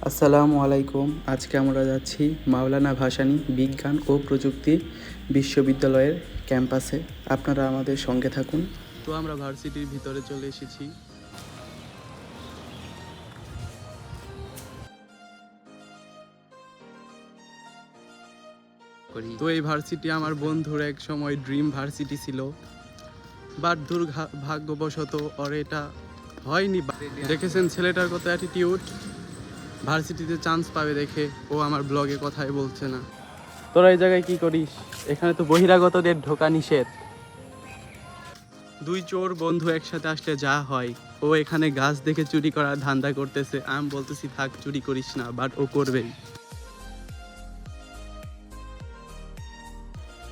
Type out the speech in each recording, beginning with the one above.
আসসালামু আলাইকুম। আজকে আমরা যাচ্ছি মাওলানা ভাসানী বিজ্ঞান ও প্রযুক্তি বিশ্ববিদ্যালয়ের ক্যাম্পাসে। আপনারা আমাদের সঙ্গে থাকুন। তো আমরা ভার্সিটির ভিতরে চলে এসেছি। তো এই ভার্সিটি আমার বন্ধুর এক সময় ড্রিম ভার্সিটি ছিল, বাট দুর্ভাগ্যবশত ওর এটা হয়নি। দেখেছেন ছেলেটার কত অ্যাটিটিউড, ভার্সিটিতে চান্স পাবে দেখে ও আমার ব্লগে কথাই বলছে না। তোরা এই জায়গায় কি করিস? এখানে তো বহিরাগতদের ঢোকা নিষেধ। দুই চোর বন্ধু একসাথে আসলে যা হয়, ও এখানে গাছ দেখে চুরি করার ধান্দা করতেছে। আমি বলতেছি থাক, চুরি করিস না, বাট ও করবেই।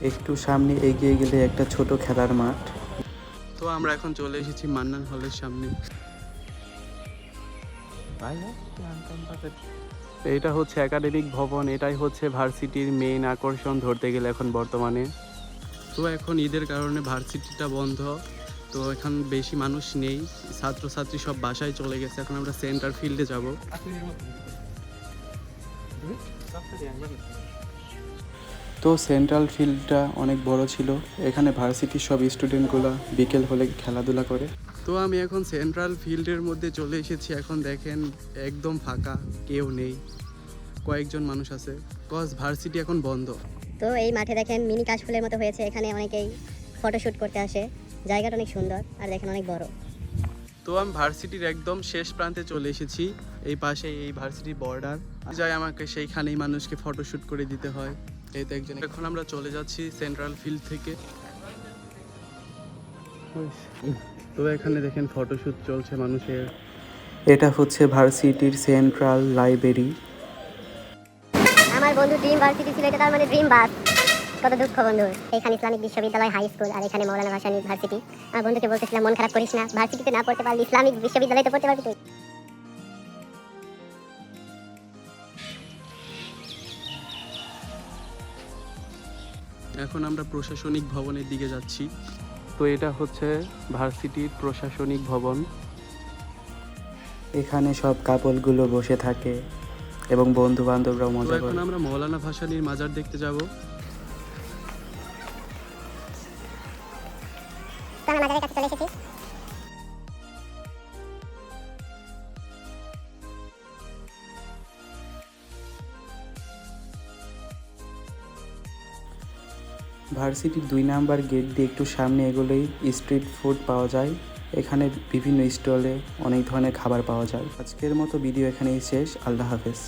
একটু সামনে এগিয়ে গেলে একটা ছোট খেলার মাঠ। তো আমরা এখন চলে এসেছি মান্নান হলের সামনে। এইটা হচ্ছে একাডেমিক ভবন, এটাই হচ্ছে ভার্সিটির মেইন আকর্ষণ ধরতে গেলে এখন বর্তমানে। তো এখন ঈদের কারণে ভার্সিটিটা বন্ধ, তো এখন বেশি মানুষ নেই, ছাত্রছাত্রী সব বাসায় চলে গেছে। এখন আমরা সেন্টার ফিল্ডে যাব। তো সেন্ট্রাল ফিল্ডটা অনেক বড় ছিল, এখানে ভার্সিটির সব স্টুডেন্টগুলো বিকেল হলে খেলাধুলা করে। তো আমি এখন সেন্ট্রাল ফিল্ডের মধ্যে চলে এসেছি। এখন দেখেন একদম ফাঁকা, কেউ নেই, কয়েকজন মানুষ আছে, কজ ভার্সিটি এখন বন্ধ। তো এই মাঠে দেখেন মিনি কাশফুলের মতো হয়েছে, এখানে অনেকেই ফটোশ্যুট করতে আসে। জায়গাটা অনেক সুন্দর আর দেখেন অনেক বড়। তো আমি ভার্সিটির একদম শেষ প্রান্তে চলে এসেছি, এই পাশে এই ভার্সিটির বর্ডার যাই, আমাকে সেইখানেই মানুষকে ফটোশ্যুট করে দিতে হয়। এই তো একজন। এখন আমরা চলে যাচ্ছি সেন্ট্রাল ফিল্ড থেকে। তো এখানে দেখেন ফটোশ্যুট চলছে মানুষের। এটা হচ্ছে ভার্সিটির সেন্ট্রাল লাইব্রেরি। আমার বন্ধু ড্রিম ভার্সিটি ছিল, এটা তার মানে ড্রিম বাস। কত দুঃখ বন্ধু। এখানে ইসলামিক বিশ্ববিদ্যালয় হাই স্কুল আর এখানে মাওলানা ভাসানী ভার্সিটি। আমার বন্ধুকে বলতেছিলাম মন খারাপ করিস না, ভার্সিটিতে না পড়তে পারলে ইসলামিক বিশ্ববিদ্যালয়তে পড়তে পারবি তুই। এখন আমরা প্রশাসনিক ভবনের দিকে যাচ্ছি। তো এটা হচ্ছে ভার্সিটির প্রশাসনিক ভবন। এখানে সব কাপলগুলো বসে থাকে এবং বন্ধু বান্ধবরাও মজা করে। এখন আমরা মাওলানা ভাসানীর মাজার দেখতে যাব। আমরা মাজারের কাছে চলে এসেছি। ভার্সিটির 2 নাম্বার গেট দিয়ে একটু সামনে এগোলেই স্ট্রিট ফুড পাওয়া যায়। এখানে বিভিন্ন স্টলে অনেক ধরনের খাবার পাওয়া যায়। আজকের মতো ভিডিও এখানেই শেষ। আল্লাহ হাফেজ।